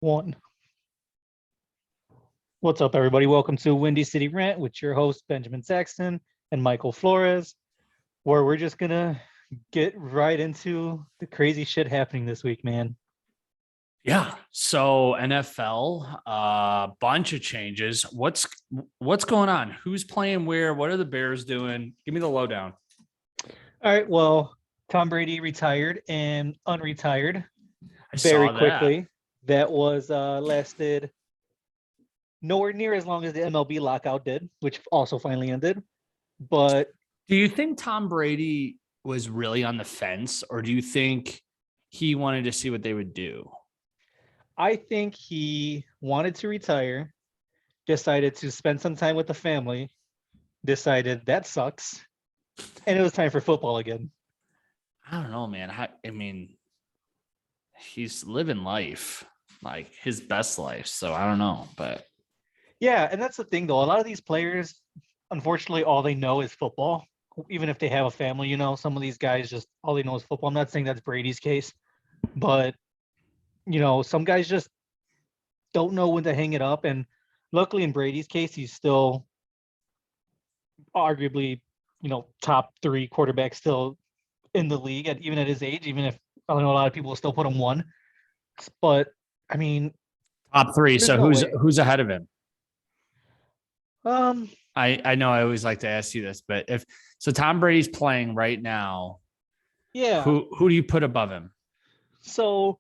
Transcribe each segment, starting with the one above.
One. What's up, everybody? Welcome to Windy City Rant with your host, Benjamin Saxton and Michael Flores, where we're just going to get right into the crazy shit happening this week, man. Yeah. So NFL, bunch of changes. What's going on? Who's playing where? What are the Bears doing? Give me the lowdown. All right. Well, Tom Brady retired and unretired I very saw quickly. That was lasted nowhere near as long as the MLB lockout did, which also finally ended. But do you think Tom Brady was really on the fence, or do you think he wanted to see what they would do? I think he wanted to retire, decided to spend some time with the family, decided that sucks, and it was time for football again. I don't know, man. I mean, he's living life, like his best life. So I don't know, but yeah, and that's the thing though. A lot of these players, unfortunately, all they know is football. Even if they have a family, some of these guys just all they know is football. I'm not saying that's Brady's case, but some guys just don't know when to hang it up. And luckily in Brady's case, he's still arguably, top three quarterback still in the league even at his age, even if I know a lot of people will still put him one. But I mean, top three. So who's ahead of him? I know I always like to ask you this, but so Tom Brady's playing right now. Yeah. Who do you put above him? So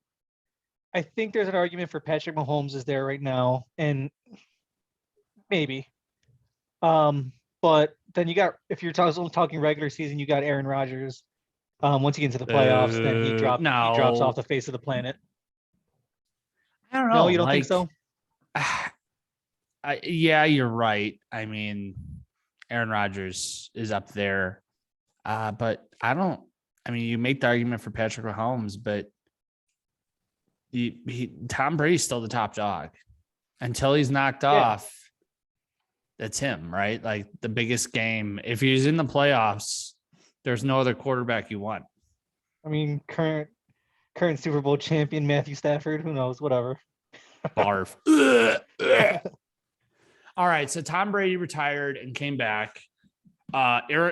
I think there's an argument for Patrick Mahomes is there right now, and maybe. But then you got, if you're talking regular season, you got Aaron Rodgers. Once you get into the playoffs, then he drops off the face of the planet. I don't know. No, you don't think so? Yeah, you're right. I mean, Aaron Rodgers is up there. But you make the argument for Patrick Mahomes, but Tom Brady's still the top dog until he's knocked off. That's him, right? Like the biggest game. If he's in the playoffs, there's no other quarterback you want. I mean, current Super Bowl champion Matthew Stafford, who knows, whatever. Barf. All right, so Tom Brady retired and came back.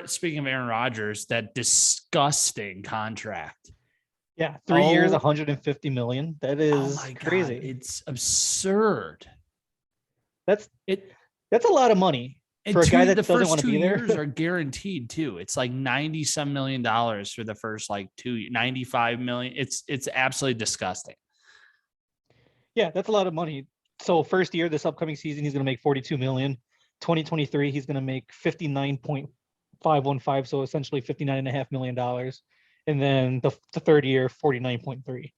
Speaking of Aaron Rodgers, that disgusting contract. Yeah, 3 years, $150 million. That is crazy. God, it's absurd. That's a lot of money for a guy that doesn't want to be there. The first 2 years are guaranteed too. It's like $90-some million for the first 95 million. It's absolutely disgusting. Yeah, that's a lot of money. So first year, this upcoming season, he's going to make $42 million. 2023, he's going to make $59.515, so essentially $59.5 million. And then the third year, 49.3.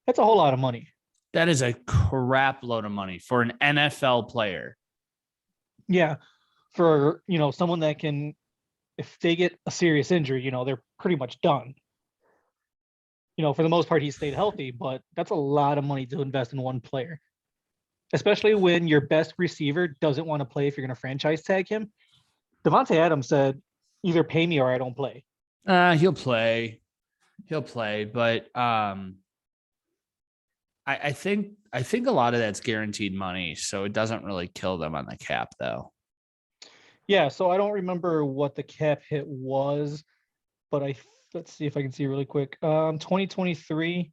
That's a whole lot of money. That is a crap load of money for an NFL player. Yeah, for someone that can, if they get a serious injury, they're pretty much done. For the most part, he stayed healthy, but that's a lot of money to invest in one player, especially when your best receiver doesn't want to play if you're going to franchise tag him. Davante Adams said, either pay me or I don't play. He'll play, but I think a lot of that's guaranteed money, so it doesn't really kill them on the cap, though. Yeah, so I don't remember what the cap hit was, but let's see if I can see really quick. 2023,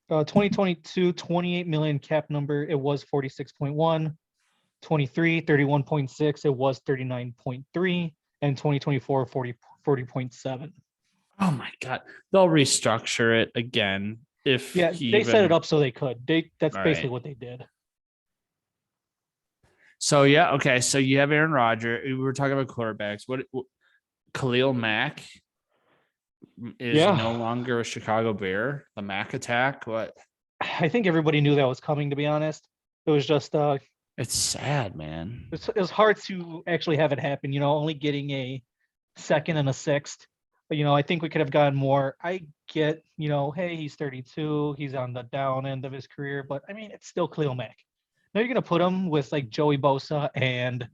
2022, 28 million cap number. It was 46.1. 23, 31.6. It was 39.3. And 2024, 40.7. Oh my God. They'll restructure it again. They set it up so they could. That's basically what they did. So, yeah. Okay. So you have Aaron Rodgers. We were talking about quarterbacks. What Khalil Mack is no longer a Chicago Bear. The Mack attack. What? I think everybody knew that was coming, to be honest. It was just it's sad, man. It was hard to actually have it happen, only getting a second and a sixth. But, I think we could have gotten more. I get, hey, he's 32. He's on the down end of his career. But, I mean, it's still Khalil Mack. Now you're going to put him with, like, Joey Bosa, and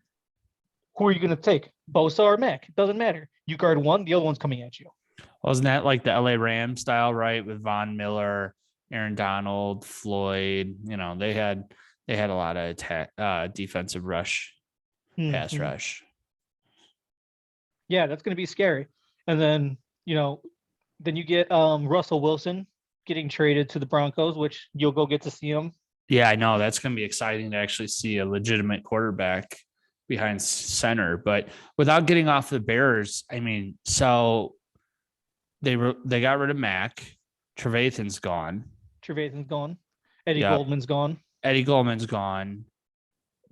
who are you going to take? Bosa or Mack? It doesn't matter. You guard one, the other one's coming at you. Wasn't that like the LA Rams style, right, with Von Miller, Aaron Donald, Floyd. They had a lot of defensive rush, pass Mhm. rush. Yeah, that's going to be scary. And then, then you get Russell Wilson getting traded to the Broncos, which you'll go get to see him. Yeah, I know that's going to be exciting to actually see a legitimate quarterback behind center. But without getting off the Bears, I mean, so they got rid of Mac. Trevathan's gone. Trevathan's gone. Eddie Yeah, Goldman's gone. Eddie Goldman's gone.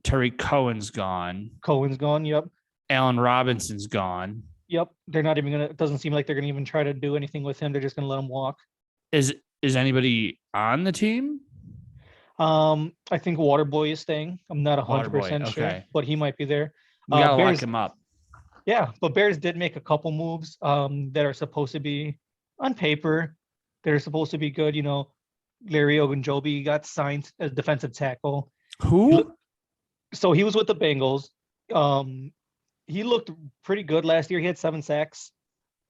Tariq Cohen's gone. Cohen's gone. Yep. Allen Robinson's gone. Yep. They're not even gonna. It doesn't seem like they're gonna even try to do anything with him. They're just gonna let him walk. Is anybody on the team? I think Waterboy is staying. I'm not 100% sure, okay. but he might be there. We gotta Bears, lock him up. Yeah, but Bears did make a couple moves that are supposed to be on paper. They're supposed to be good. Larry Ogunjobi got signed as defensive tackle. Who? So he was with the Bengals. He looked pretty good last year. He had 7 sacks.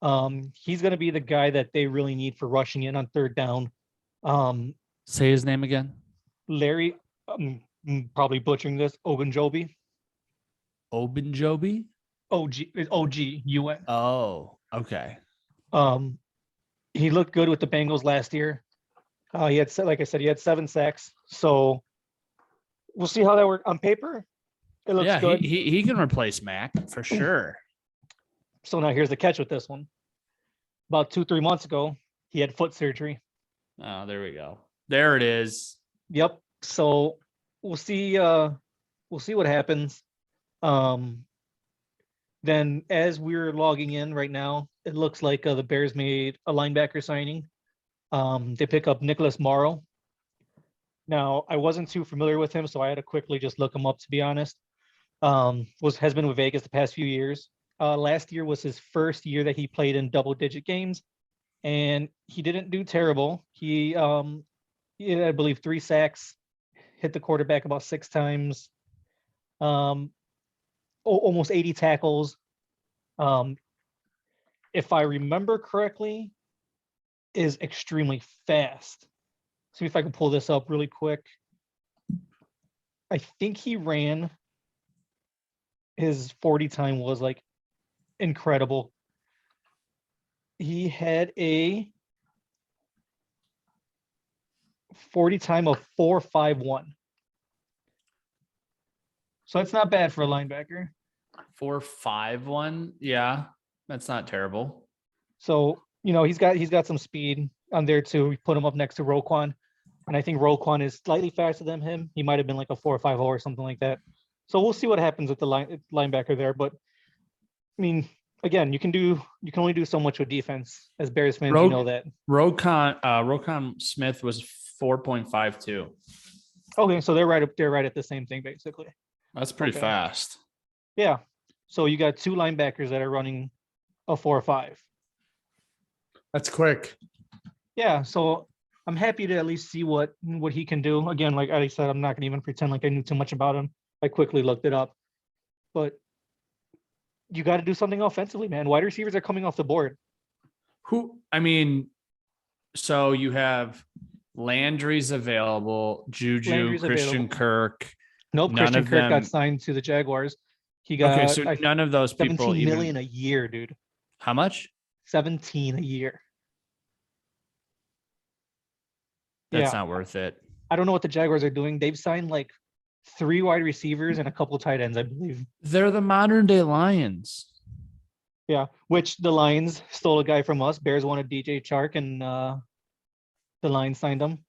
He's going to be the guy that they really need for rushing in on third down. Say his name again. Larry, I'm probably butchering this, Ogunjobi. Ogunjobi? OGUN. Oh, okay. He looked good with the Bengals last year. He had, like I said, he had 7 sacks. So we'll see how that works on paper. It looks good. He can replace Mac for sure. So now here's the catch with this one. About 2-3 months ago, he had foot surgery. Oh, there we go. There it is. Yep. So we'll see. We'll see what happens. Then as we're logging in right now, it looks like the Bears made a linebacker signing. They pick up Nicholas Morrow. Now, I wasn't too familiar with him, so I had to quickly just look him up, to be honest. Has been with Vegas the past few years. Last year was his first year that he played in double-digit games, and he didn't do terrible. He had, I believe, 3 sacks, hit the quarterback about 6 times, almost 80 tackles. If I remember correctly, is extremely fast. See if I can pull this up really quick. I think he ran, his 40 time was like incredible. He had a 40 time of 4.51. So that's not bad for a linebacker. 4.51. Yeah, that's not terrible. So, he's got some speed on there too. We put him up next to Roquan, and I think Roquan is slightly faster than him. He might have been like a 4.50 or something like that. So we'll see what happens with the linebacker there. But I mean, again, you can only do so much with defense. As Bears fans, you know that. Roquan Smith was 4.52. Okay, so they're right up there, right at the same thing, basically. That's pretty fast. Yeah. So you got 2 linebackers that are running a 4.5. That's quick. Yeah. So I'm happy to at least see what he can do. Again, like I said, I'm not gonna even pretend like I knew too much about him. I quickly looked it up. But you got to do something offensively, man. Wide receivers are coming off the board. So you have Landry's available, Juju, Christian Kirk. Nope, Christian Kirk got signed to the Jaguars. He got so none of those people 17 million a year, dude. How much? 17 a year. That's not worth it. I don't know what the Jaguars are doing. They've signed like 3 wide receivers and a couple tight ends, I believe. They're the modern day Lions. Yeah, which the Lions stole a guy from us. Bears wanted DJ Chark, and the Lions signed him.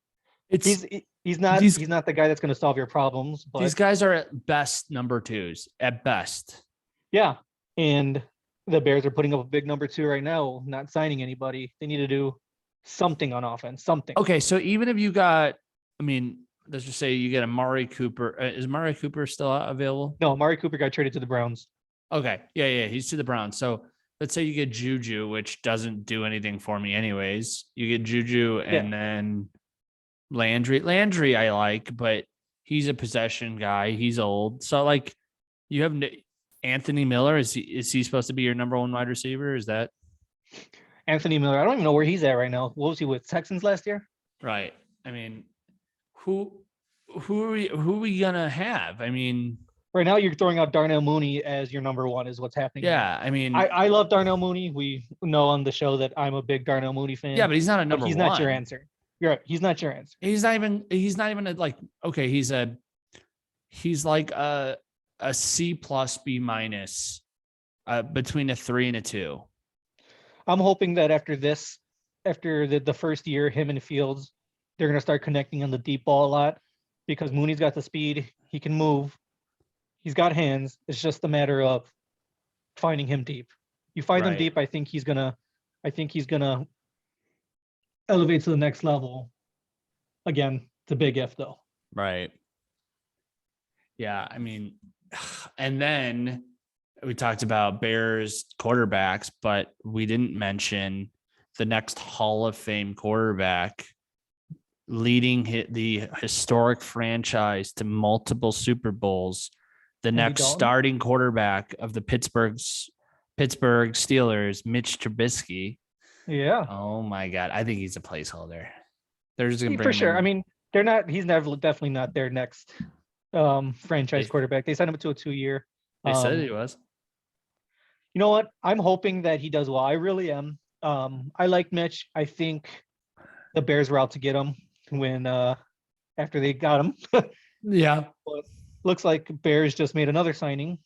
He's not the guy that's going to solve your problems. But these guys are at best number 2s. At best. Yeah, and the Bears are putting up a big number 2 right now, not signing anybody. They need to do something on offense. Something. Okay, so even if you got, let's just say you get Amari Cooper. Is Amari Cooper still available? No, Amari Cooper got traded to the Browns. Okay. Yeah. He's to the Browns. So let's say you get Juju, which doesn't do anything for me anyways. You get Juju and then Landry. Landry I like, but he's a possession guy. He's old. So like you have Anthony Miller. Is he supposed to be your number 1 wide receiver? Is that Anthony Miller? I don't even know where he's at right now. What was he with? Texans last year? right? I mean, who are we gonna have? I mean, Right now, you're throwing out Darnell Mooney as your number one, is what's happening. yeah, I mean, I love Darnell Mooney. We know on the show that I'm a big Darnell Mooney fan. yeah, but he's not a but number he's one. not your answer. You're right. He's not your answer. He's not even like, okay, he's like a C plus B minus, between a 3 and a 2. I'm hoping that after the first year, him and Fields, they're going to start connecting on the deep ball a lot because Mooney's got the speed. He can move. He's got hands. It's just a matter of finding him deep. You find him Right. deep, I think he's gonna elevate to the next level. Again, it's a big if though. Right. Yeah, I mean, and then we talked about Bears quarterbacks, but we didn't mention the next Hall of Fame quarterback leading the historic franchise to multiple Super Bowls, the Andy next Dalton? starting quarterback of the Pittsburgh Steelers, Mitch Trubisky. Yeah, Oh my God, I think he's a placeholder. They're just gonna bring for him sure. in. I mean, they're not. He's definitely not their next franchise They- quarterback. They signed him to a 2-year. They said he was. You know what? I'm hoping that he does well. I really am. I like Mitch. I think the Bears were out to get him when after they got him. Yeah. Looks like Bears just made another signing.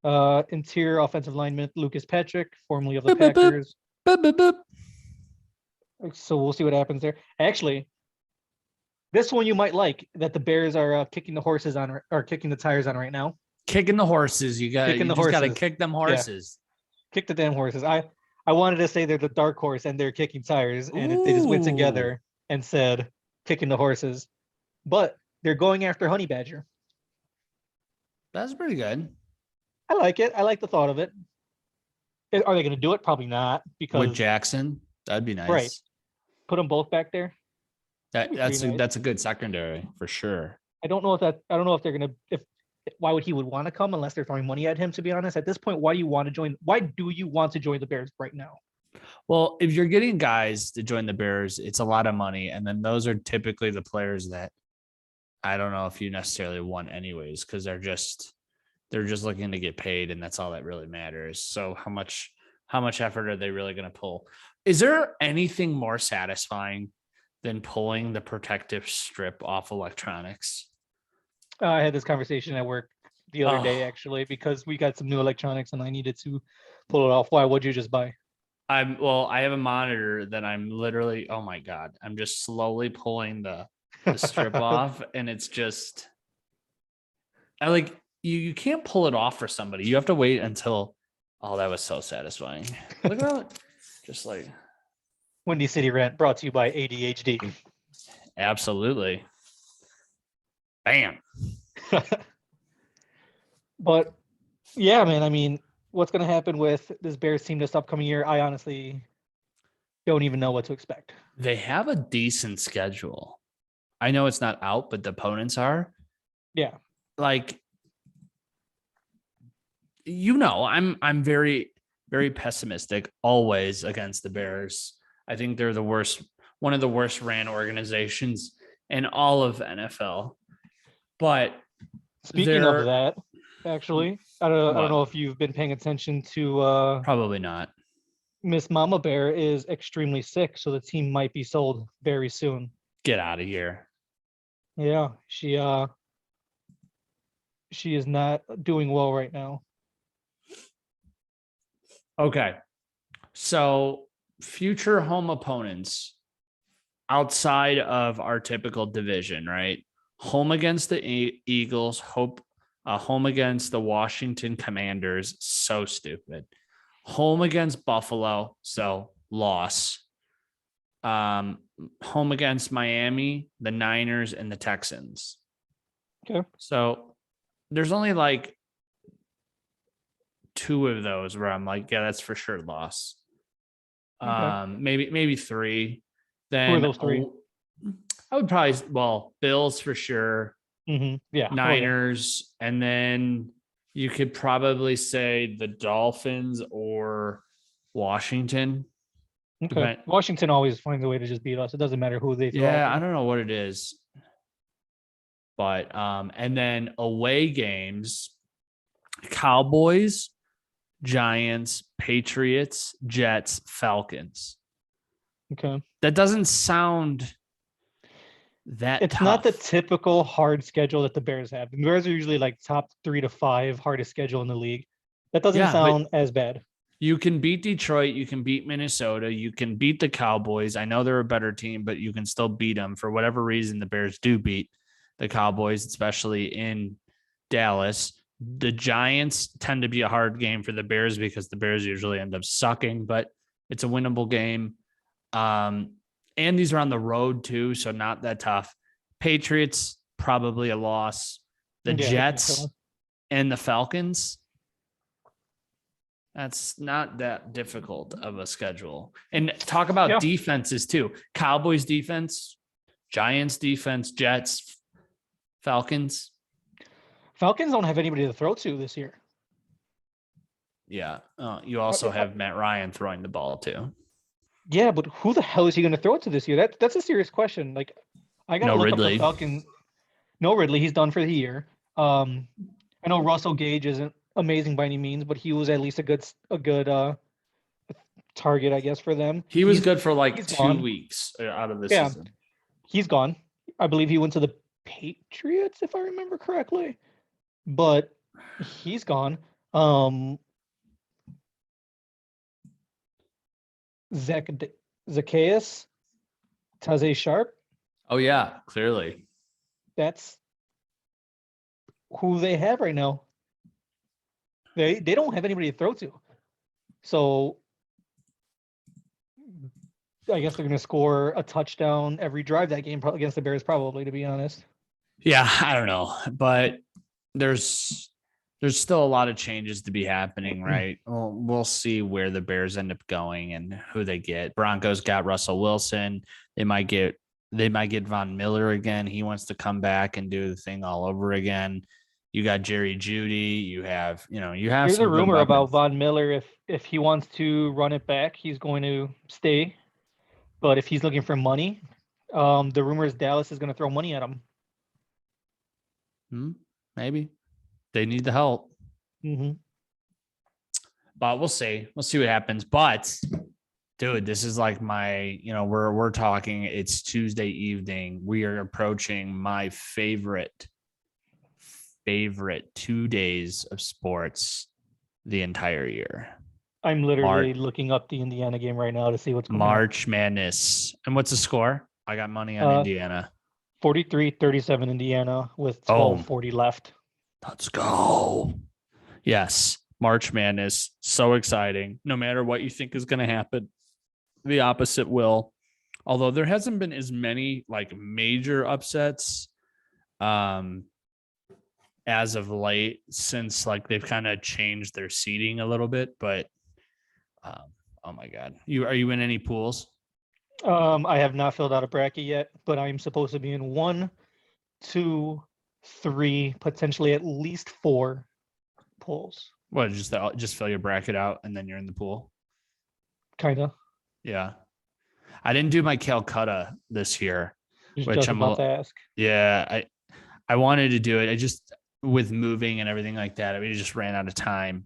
Interior offensive lineman Lucas Patrick, formerly of the Boop, boop, boop. Packers. Boop, boop, boop. So we'll see what happens there. Actually, this one you might like that the Bears are kicking the horses on or kicking the tires on right now. Kicking the horses. You got Kicking you the just got to horses. kick them horses. Kick the damn horses. I wanted to say they're the dark horse and they're kicking tires, and they just went Ooh. together and said kicking the horses. But they're going after Honey Badger. That's pretty good. I like it. I like the thought of it. Are they going to do it? Probably not, because With Jackson, that'd be nice. Right. put them both back there. That's pretty nice. that's a good secondary for sure. I don't know if they're gonna why would he would want to come unless they're throwing money at him, to be honest. At this point, why do you want to join the Bears right now? Well, if you're getting guys to join the Bears, it's a lot of money, and then those are typically the players that I don't know if you necessarily want anyways, because they're just looking to get paid, and that's all that really matters. So how much effort are they really going to pull? Is there anything more satisfying than pulling the protective strip off electronics? I had this conversation at work the other day, Oh. actually, because we got some new electronics and I needed to pull it off. Why? What'd you just buy? I have a monitor that I'm literally, oh my God, I'm just slowly pulling the strip off, and it's just, I like, you can't pull it off for somebody. You have to wait until, oh, that was so satisfying. Look at that. Just like, Windy City Rent, brought to you by ADHD. absolutely. Bam. But yeah, man, I mean, what's going to happen with this Bears team this upcoming year? I honestly don't even know what to expect. They have a decent schedule. I know it's not out, but the opponents are. Yeah. Like, I'm very, very pessimistic always against the Bears. I think they're one of the worst ran organizations in all of NFL. But Speaking of that, actually, I don't What? know if you've been paying attention to probably not. Miss Mama Bear is extremely sick, so the team might be sold very soon. Get out of here. Yeah, she is not doing well right now. Okay. So future home opponents outside of our typical division, right? Home against the Eagles, home against the Washington Commanders, so stupid. Home against Buffalo, so loss. Home against Miami, the Niners, and the Texans. Okay. So there's only like 2 of those where I'm like, yeah, that's for sure loss. Okay. Maybe 3. Then Who are those 3? I would probably, Bills for sure, Mm-hmm. Yeah. Niners, and then you could probably say the Dolphins or Washington. Okay. Depend- Washington always finds a way to just beat us. It doesn't matter who they throw. Yeah, out I there. don't know what it is. But and then away games, Cowboys, Giants, Patriots, Jets, Falcons. Okay. That doesn't sound that It's not the tough. typical hard schedule that the Bears have. The Bears are usually like top 3 to 5 hardest schedule in the league. That doesn't Yeah, but sound as bad. you can beat Detroit, you can beat Minnesota, you can beat the Cowboys. I know they're a better team, but you can still beat them. For whatever reason, the Bears do beat the Cowboys, especially in Dallas. The Giants tend to be a hard game for the Bears because the Bears usually end up sucking, but it's a winnable game. And these are on the road too, so not that tough. Patriots, probably a loss. The Yeah, I think Jets so. and the Falcons, that's not that difficult of a schedule. And talk about Yeah. defenses too. Cowboys defense, Giants defense, Jets, Falcons. Falcons don't have anybody to throw to this year. Yeah. You also have Matt Ryan throwing the ball too. Yeah, but who the hell is he going to throw it to this year? That's a serious question. Like, I got to No look Ridley. up the Falcon. No Ridley. He's done for the year. I know Russell Gage isn't amazing by any means, but he was at least a good target, I guess, for them. He was good for like he's 2 gone. weeks out of the Yeah. season. He's gone. I believe he went to the Patriots, if I remember correctly. But he's gone. Zacchaeus, Taze Sharp. Oh yeah, clearly. That's who they have right now. They don't have anybody to throw to. So I guess they're going to score a touchdown every drive that game against the Bears, probably, to be honest. Yeah, I don't know, but there's still a lot of changes to be happening, right? Well, we'll see where the Bears end up going and who they get. Broncos got Russell Wilson. They might get Von Miller again. He wants to come back and do the thing all over again. You got Jerry Jeudy. You have There's some a good rumor about weapons. Von Miller. If he wants to run it back, he's going to stay. But if he's looking for money, the rumor is Dallas is going to throw money at him. Maybe they need the help. Mm-hmm. But we'll see. We'll see what happens. But dude, this is like my, we're talking, it's Tuesday evening. We are approaching my favorite 2 days of sports the entire year. I'm literally looking up the Indiana game right now to see what's going on. March Madness. And what's the score? I got money on Indiana. 43-37 Indiana with 12:40 left. Let's go. Yes. March Madness. So exciting. No matter what you think is going to happen, the opposite will. Although there hasn't been as many like major upsets as of late, since like they've kind of changed their seating a little bit. But oh my God. Are you in any pools? I have not filled out a bracket yet, but I'm supposed to be in 1, 2, 3, potentially at least 4 pools. What, just fill your bracket out and then you're in the pool? Kind of. Yeah. I didn't do my Calcutta this year, which I'm about to ask. Yeah, I wanted to do it. I just, with moving and everything like that, I just ran out of time.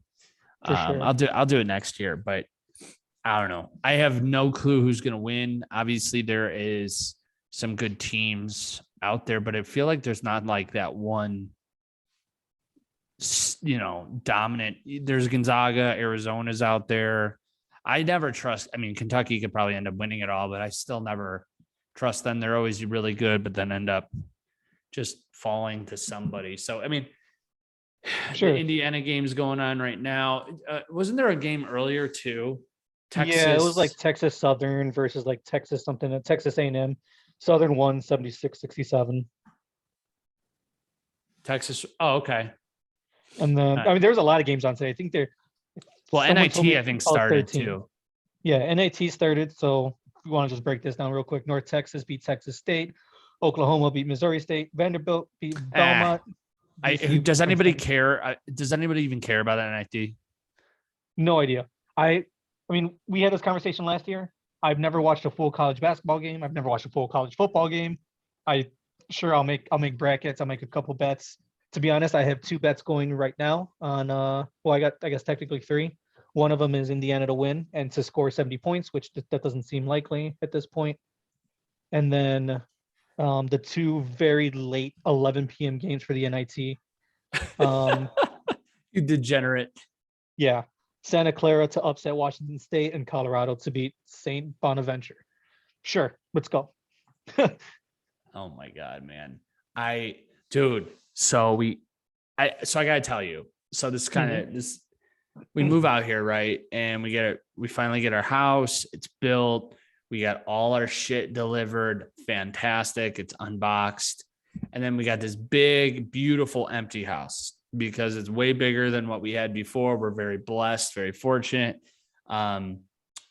For sure. I'll do it next year, but I don't know. I have no clue who's going to win. Obviously, there is some good teams out there, but I feel like there's not like that one, dominant. There's Gonzaga, Arizona's out there. I never trust. I mean, Kentucky could probably end up winning it all, but I still never trust them. They're always really good, but then end up just falling to somebody. So, I mean, Sure. the Indiana game's going on right now. Wasn't there a game earlier too? Texas. Yeah, it was like Texas Southern versus like Texas something at Texas A&M. Southern won 76-67. Texas. Oh, okay. And then I mean, there was a lot of games on today. I think they're Well, someone NIT told me I think all started 13. too. Yeah, NIT started. So if we want to just break this down real quick. North Texas beat Texas State. Oklahoma beat Missouri State. Vanderbilt beat Belmont. Does anybody care? Does anybody even care about NIT? No idea. I mean, we had this conversation last year. I've never watched a full college basketball game. I've never watched a full college football game. I sure I'll make brackets. I'll make a couple bets. To be honest, I have 2 bets going right now on well, I guess technically 3. One of them is Indiana to win and to score 70 points, which that doesn't seem likely at this point. And then the 2 very late 11 p.m. games for the NIT. You degenerate. Yeah, Santa Clara to upset Washington State and Colorado to beat St. Bonaventure. Sure, let's go. Oh my God, man. Dude, so I gotta tell you, so this kind of this, we move out here, right? And we finally get our house, it's built, we got all our shit delivered, fantastic, it's unboxed. And then we got this big, beautiful empty house because it's way bigger than what we had before. We're very blessed, very fortunate. At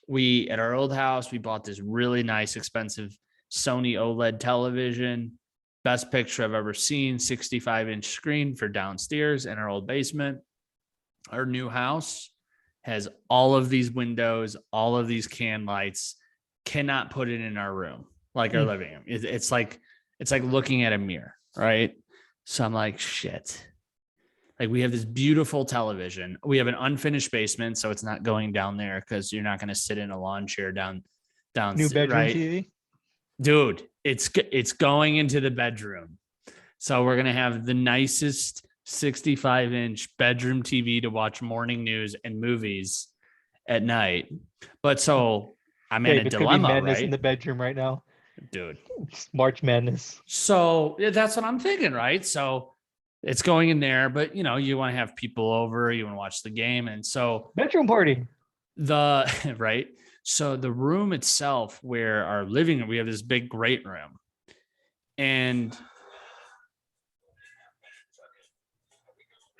our old house, we bought this really nice, expensive Sony OLED television, best picture I've ever seen, 65-inch screen for downstairs in our old basement. Our new house has all of these windows, all of these can lights, cannot put it in our room, like our living room. It's like looking at a mirror, right? So I'm like, shit. Like, we have this beautiful television. We have an unfinished basement, so it's not going down there because you're not going to sit in a lawn chair down New bedroom right? TV. Dude, it's going into the bedroom. So we're going to have the nicest 65-inch bedroom TV to watch morning news and movies at night. But so I'm in a It could be dilemma, madness right? in the bedroom right now. Dude. It's March Madness. So that's what I'm thinking, right? So it's going in there, but you want to have people over, you want to watch the game. And so Bedroom party. right. So the room itself, where our living room, we have this big great room. And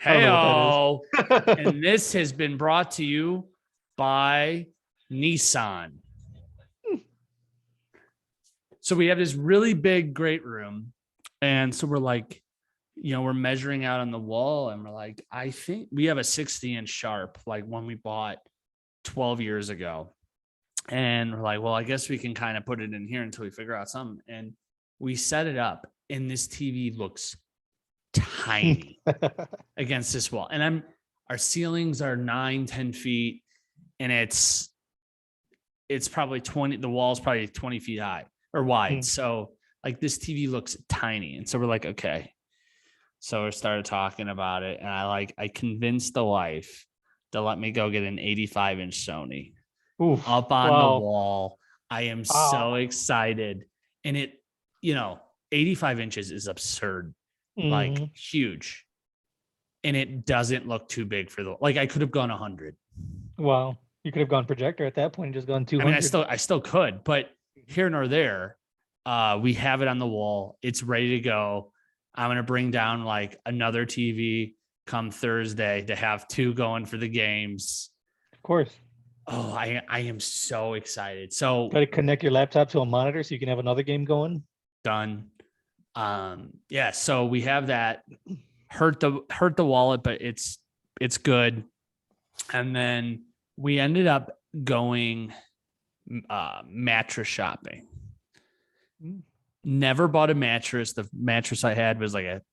hey-o, and this has been brought to you by Nissan. So we have this really big great room. And so we're like, we're measuring out on the wall and we're like, I think we have a 60-inch Sharp, like one we bought 12 years ago. And we're like, well, I guess we can kind of put it in here until we figure out something. And we set it up and this TV looks tiny against this wall. And our ceilings are 9-10 feet and it's probably 20, the wall's probably 20 feet high or wide. So like this TV looks tiny. And so we're like, okay. So we started talking about it and I convinced the wife to let me go get an 85-inch Sony. Oof, up on the wall. I am so excited. And 85 inches is absurd, like huge. And it doesn't look too big I could have gone 100. Wow. You could have gone projector at that point and just gone 200. I mean, I still could, but here nor there, we have it on the wall. It's ready to go. I'm going to bring down like another TV come Thursday to have 2 going for the games. Of course. Oh, I am so excited. So try to connect your laptop to a monitor so you can have another game going. Done. Yeah, so we have that. Hurt the wallet, but it's good. And then we ended up going mattress shopping. Never bought a mattress. The mattress I had was like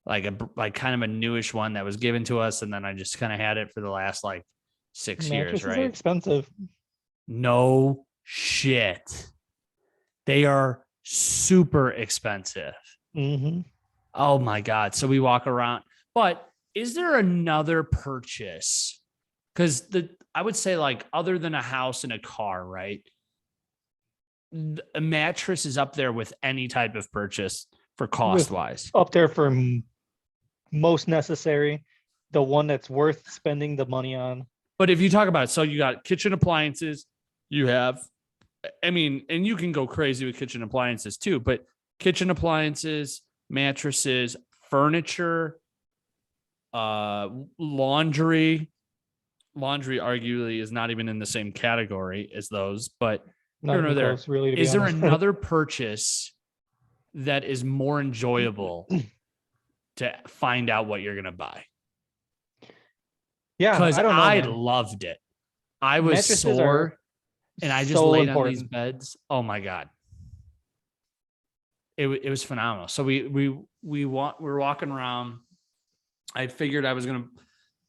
kind of a newish one that was given to us, and then I just kind of had it for the last 6 years, right? Are expensive. No shit. They are super expensive. Oh my God. So we walk around, but is there another purchase? Because I would say other than a house and a car, right? A mattress is up there with any type of purchase for cost wise. Up there for most necessary, the one that's worth spending the money on. But if you talk about it, so you got kitchen appliances, you have, and you can go crazy with kitchen appliances too, but kitchen appliances, mattresses, furniture, laundry arguably is not even in the same category as those, but close, really, is there another purchase that is more enjoyable to find out what you're going to buy? Yeah, because I loved it. I was sore. and I just So laid on these important. beds. Oh my God. It was phenomenal. So we were walking around. I figured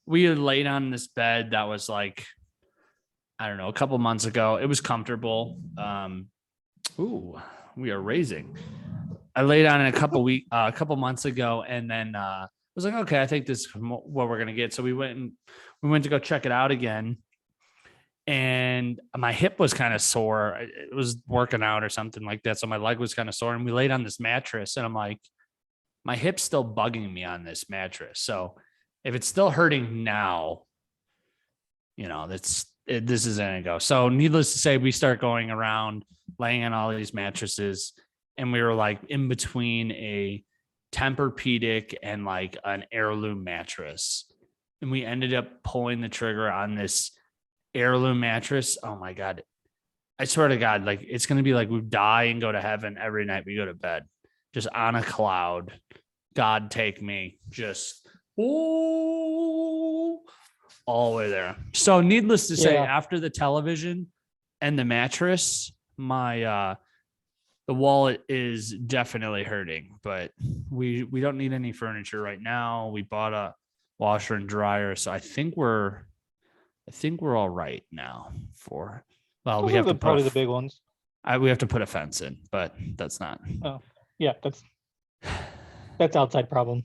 we had laid on this bed that was like, I don't know, a couple months ago. It was comfortable. Ooh, we are raising. I laid on it a couple months ago, and then I was like, okay, I think this is what we're gonna get. So we went to go check it out again, and my hip was kind of sore. It was working out or something like that, so my leg was kind of sore. And we laid on this mattress, and I'm like, my hip's still bugging me on this mattress. So if it's still hurting now, this isn't gonna go. So needless to say, we start going around laying on all these mattresses, and we were like in between a Tempur-Pedic and like an heirloom mattress, and we ended up pulling the trigger on this heirloom mattress. Oh my God, I swear to God, like it's gonna be like we die and go to heaven every night we go to bed, just on a cloud. God take me, just all the way there. So needless to say, Yeah. after the television and the mattress, my the wallet is definitely hurting, but we don't need any furniture right now. We bought a washer and dryer, so I think we're all right now for well, we Those are have to probably the big ones. we have to put a fence in, but that's not. Oh, yeah, that's outside problem.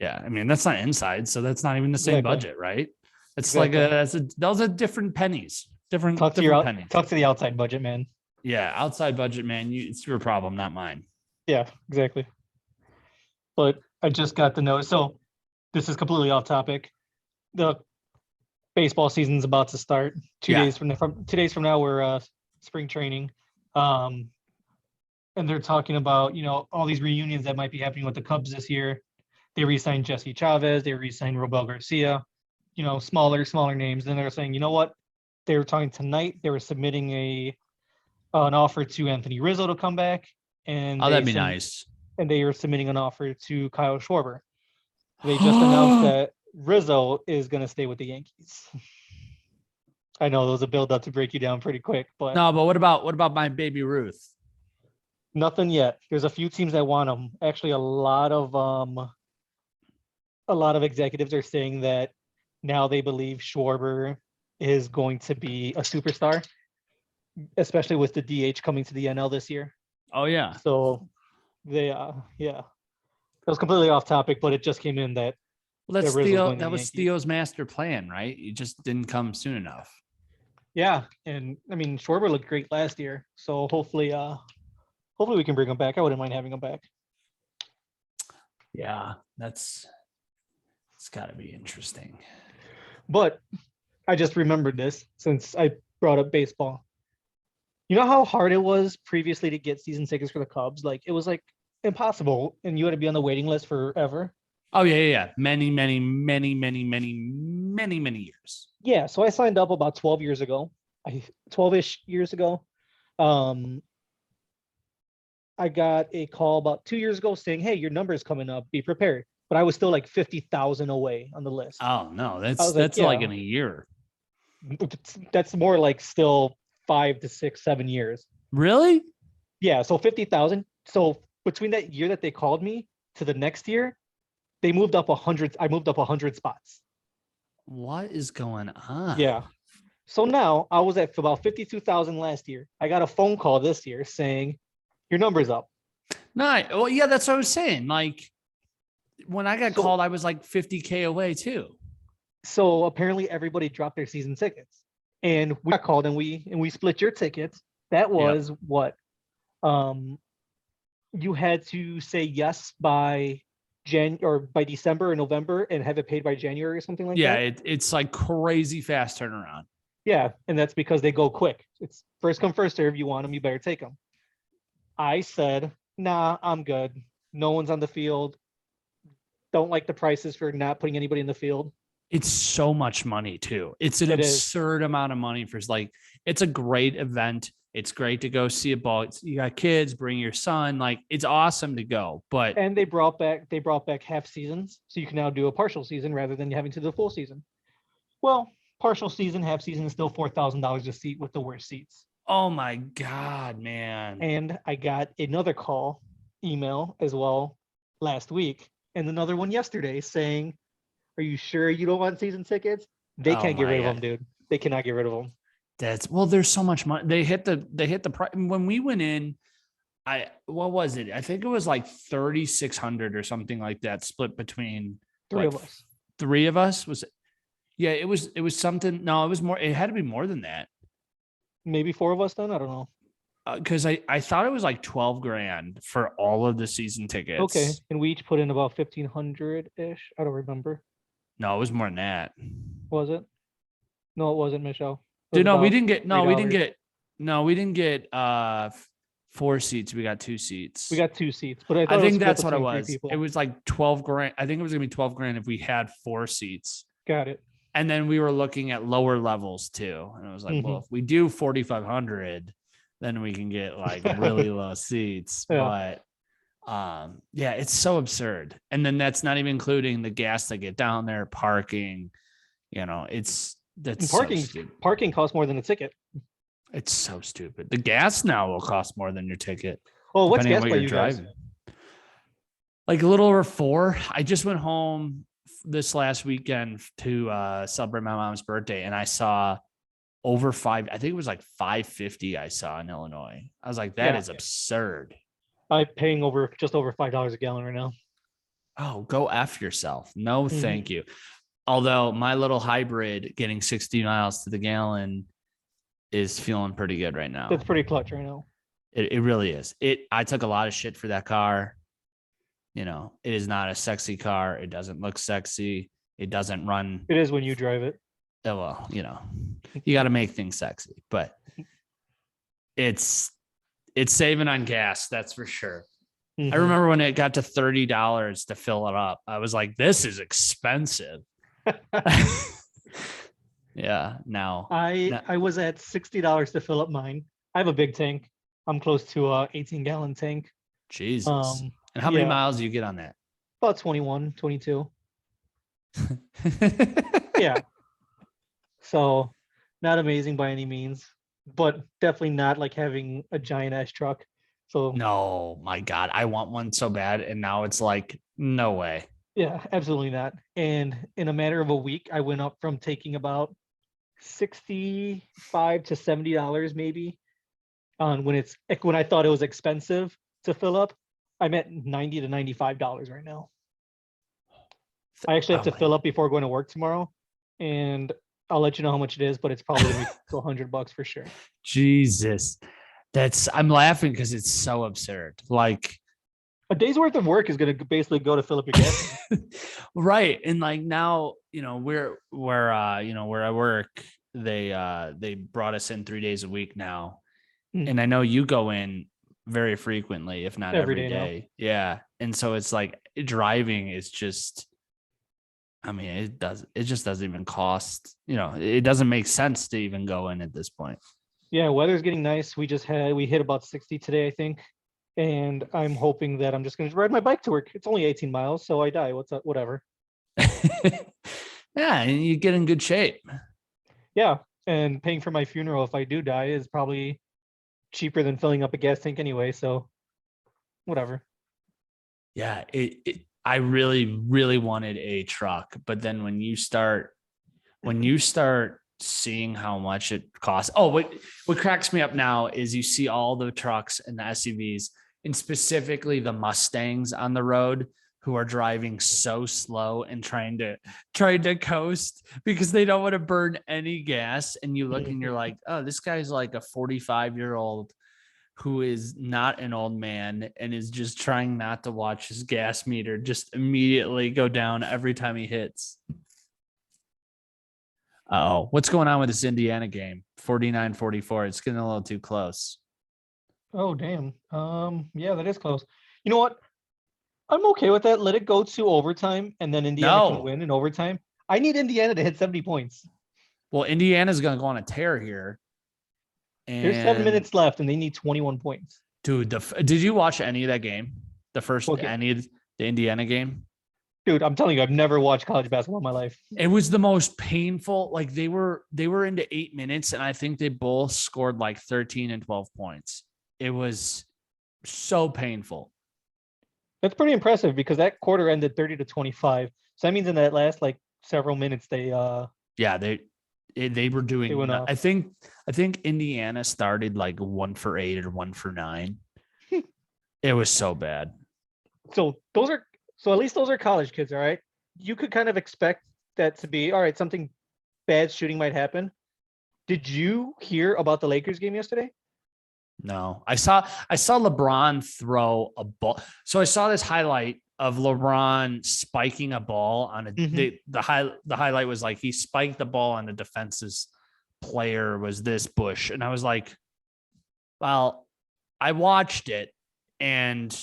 Yeah, I mean that's not inside, so that's not even the same Exactly. budget, right? It's Exactly. those are different pennies, different pennies. Talk to the outside budget, man. Yeah, outside budget, man. It's your problem, not mine. Yeah, exactly. But I just got the note. So this is completely off topic. The baseball season's about to start. Yeah. 2 days from now, we're spring training. And they're talking about, all these reunions that might be happening with the Cubs this year. They re-signed Jesse Chavez, they re-signed Robel Garcia, smaller names. Then they're saying, you know what? They were talking tonight, they were submitting an offer to Anthony Rizzo to come back. And Oh, that'd be nice. And they are submitting an offer to Kyle Schwarber. They just announced that Rizzo is going to stay with the Yankees. I know there was a build up to break you down pretty quick, but No, but what about my baby Ruth? nothing yet. There's a few teams that want him. Actually, a lot of executives are saying that now they believe Schwarber is going to be a superstar, especially with the DH coming to the NL this year. Oh yeah. So they yeah. That was completely off topic, but it just came in that Well, that's Rizzo's Theo. going to That the was Yankees. Theo's master plan, right? It just didn't come soon enough. Yeah, and I mean Schwarber looked great last year, so hopefully we can bring him back. I wouldn't mind having him back. Yeah, it's got to be interesting. But I just remembered this since I brought up baseball. You know how hard it was previously to get season tickets for the Cubs? Like it was like impossible, and you had to be on the waiting list forever. Oh yeah. Many years. Yeah, so I signed up about 12 years ago. 12-ish years ago. I got a call about 2 years ago saying, "Hey, your number is coming up. Be prepared." But I was still like 50,000 away on the list. Oh no, I that's was like, like yeah, in a year. that's more like still 5 to 6, 7 years. Really? Yeah, so 50,000. So between that year that they called me to the next year, they moved up 100. I moved up 100 spots. What is going on? Yeah. So now I was at about 52,000 last year. I got a phone call this year saying your number's up. No, well, yeah, that's what I was saying. Like when I got So- called, I was like 50K away too. So apparently everybody dropped their season tickets, and we got called and we split your tickets. That was what you had to say yes by by December or November and have it paid by January or something like Yeah, that. it's like crazy fast turnaround. Yeah, and that's because they go quick. It's first come first serve. You want them, you better take them. I said, nah, I'm good. No one's on the field. Don't like the prices for not putting anybody in the field. It's so much money too. It's an It is. absurd amount of money for like, it's a great event. It's great to go see a ball. You got kids, bring your son. Like it's awesome to go, but And they brought back half seasons, so you can now do a partial season rather than having to do the full season. Well, partial season, half season is still $4,000 a seat with the worst seats. Oh my God, man. And I got another email as well last week, and another one yesterday saying, "Are you sure you don't want season tickets?" They Oh can't get my rid of God. them, dude. They cannot get rid of them. There's so much money. They hit the price when we went in. What was it? I think it was like 3,600 or something like that, split between Three of us. Three of us. Was it? Yeah, it was something. No, it was more. It had to be more than that. Maybe four of us then. I don't know. Because I thought it was like 12 grand for all of the season tickets. Okay, and we each put in about 1,500 ish. I don't remember. No, it was more than that. Was it? No, it wasn't, Michelle. It was Dude, no, we about didn't get. No, we didn't $3. get. No, we didn't get 4 seats. We got 2 seats. We got 2 seats, but I I thought it was think split that's what it between three was. people. It was like 12 grand. I think it was gonna be 12 grand if we had 4 seats. Got it. And then we were looking at lower levels too. And I was like, well, if we do 4,500, then we can get like really low seats. Yeah. But yeah, it's so absurd. And then that's not even including the gas to get down there, parking. That's Parking so stupid. Parking costs more than a ticket. It's so stupid. The gas now will cost more than your ticket. Oh, what's depending gas on by what you you're guys? driving. Like a little over 4. I just went home this last weekend to celebrate my mom's birthday, and I saw over 5. I think it was like 550. I saw in Illinois. I was like, that is absurd. I'm paying just over $5 a gallon right now. Oh, go F yourself. No, thank you. Although my little hybrid getting 60 miles to the gallon is feeling pretty good right now. That's pretty clutch right now. It really is. I took a lot of shit for that car. It is not a sexy car. It doesn't look sexy. It doesn't run. It is when you drive it. Well, you got to make things sexy, but it's saving on gas. That's for sure. I remember when it got to $30 to fill it up. I was like, this is expensive. Yeah. Now I was at $60 to fill up mine. I have a big tank. I'm close to a 18-gallon tank. Jesus. And how many miles do you get on that? About 21, 22. Yeah. So not amazing by any means, but definitely not like having a giant ass truck. So no, my God, I want one so bad. And now it's like, no way. Yeah, absolutely not. And in a matter of a week, I went up from taking about $65 to $70 maybe on when I thought it was expensive to fill up. I'm at $90 to $95 right now. I actually have to fill up before going to work tomorrow, and I'll let you know how much it is, but it's probably gonna be $100 for sure. Jesus. I'm laughing because it's so absurd. Like a day's worth of work is going to basically go to fill up your gas. Right. And like now, where I work, they brought us in 3 days a week now. And I know you go in very frequently, if not every day. Yeah. And so it's like driving is just, it just doesn't even cost, it doesn't make sense to even go in at this point. Yeah. Weather's getting nice. We hit about 60 today, I think. And I'm hoping that I'm just going to ride my bike to work. It's only 18 miles, so I die. What's up? Whatever. Yeah. And you get in good shape. Yeah. And paying for my funeral if I do die is probably cheaper than filling up a gas tank anyway. So whatever. Yeah. I really, really wanted a truck. But then when you start seeing how much it costs. Oh, what cracks me up now is you see all the trucks and the SUVs, and specifically the Mustangs on the road, who are driving so slow and trying to coast because they don't want to burn any gas. And you look and you're like, oh, this guy's like a 45-year-old who is not an old man and is just trying not to watch his gas meter just immediately go down every time he hits. Oh, what's going on with this Indiana game? 49-44. It's getting a little too close. Oh, damn. Yeah, that is close. You know what? I'm okay with that. Let it go to overtime, and then Indiana can win in overtime. I need Indiana to hit 70 points. Well, Indiana's going to go on a tear here. And there's 7 minutes left, and they need 21 points. Dude, did you watch any of that game? The Indiana game? Dude, I'm telling you, I've never watched college basketball in my life. It was the most painful. Like they were into 8 minutes, and I think they both scored like 13 and 12 points. It was so painful. That's pretty impressive because that quarter ended 30-25. So that means in that last like several minutes they Yeah, they were doing. They went off. I think Indiana started like 1 for 8 or 1 for 9. It was so bad. so at least those are college kids, all right. You could kind of expect that to be all right, something bad shooting might happen. Did you hear about the Lakers game yesterday? No, I saw LeBron throw a ball. So I saw this highlight of LeBron spiking a ball on a Mhm. the highlight was like he spiked the ball on the defense's player was this Bush, and I was like, well, I watched it, and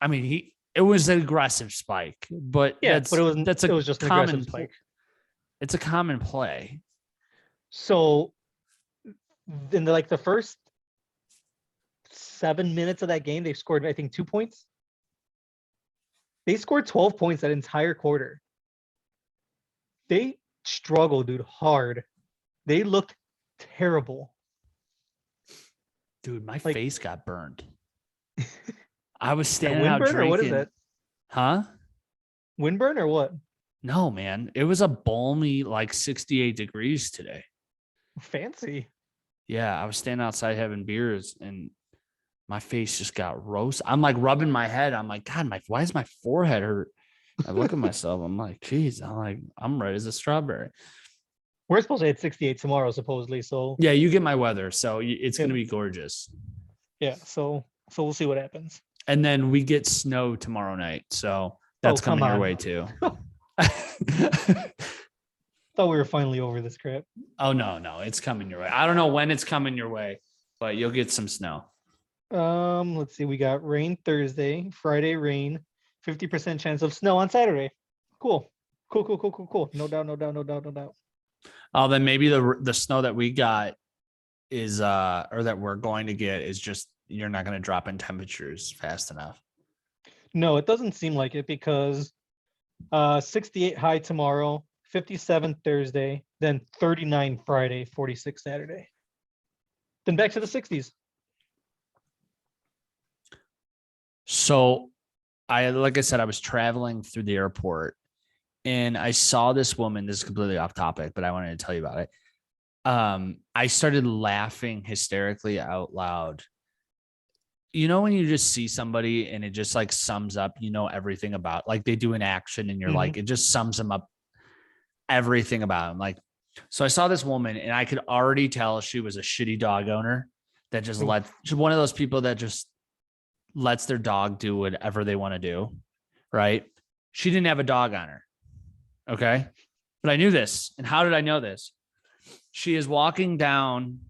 I mean it was an aggressive spike, but Yeah, but that's it a was just an common aggressive spike. it's a common play. So in the first 7 minutes of that game, they scored, I think, 2 points. They scored 12 points that entire quarter. They struggled, dude, hard. They looked terrible. Dude, my Like- face got burned. I was That standing out windburn, or what is drinking. that? Huh? Windburn or what? No, man. It was a balmy like 68 degrees today. Fancy. Yeah, I was standing outside having beers and my face just got roast. I'm like rubbing my head. I'm like, God, why is my forehead hurt? I look at myself. I'm like, geez, I'm red as a strawberry. We're supposed to hit 68 tomorrow, supposedly. So Yeah, you get my weather. So it's Yeah. going to be gorgeous. yeah, so we'll see what happens. And then we get snow tomorrow night. So that's come coming your on. way too. Thought we were finally over this crap. Oh, no, it's coming your way. I don't know when it's coming your way, but you'll get some snow. Let's see. We got rain Thursday, Friday rain, 50% chance of snow on Saturday. Cool. Cool. No doubt. Oh, then maybe the snow that we got is or that we're going to get is just you're not going to drop in temperatures fast enough. No, it doesn't seem like it because 68 high tomorrow, 57 Thursday, then 39 Friday, 46 Saturday. Then back to the 60s. So like I said, I was traveling through the airport and I saw this woman. This is completely off topic, but I wanted to tell you about it. I started laughing hysterically out loud. You know, when you just see somebody and it just like sums up, everything about, like they do an action and you're like, it just sums them up everything about them. Like, so I saw this woman and I could already tell she was a shitty dog owner that just she's one of those people that just lets their dog do whatever they want to do. Right. She didn't have a dog on her. Okay. But I knew this. And how did I know this? She's walking down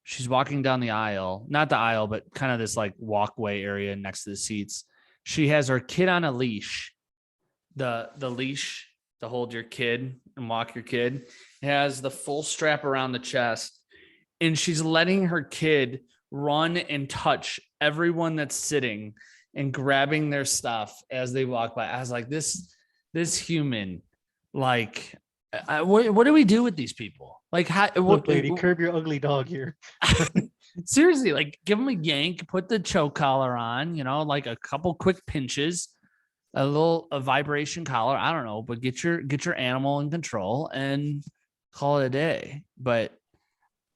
the aisle, not the aisle, but kind of this like walkway area next to the seats. She has her kid on a leash. The leash to hold your kid and walk your kid has the full strap around the chest. And she's letting her kid run and touch everyone that's sitting and grabbing their stuff as they walk by. I was like, this human, like, what do we do with these people? Like, Look, lady, curb your ugly dog here. Seriously, like, give them a yank, put the choke collar on, like a couple quick pinches, a vibration collar. I don't know, but get your animal in control and call it a day. But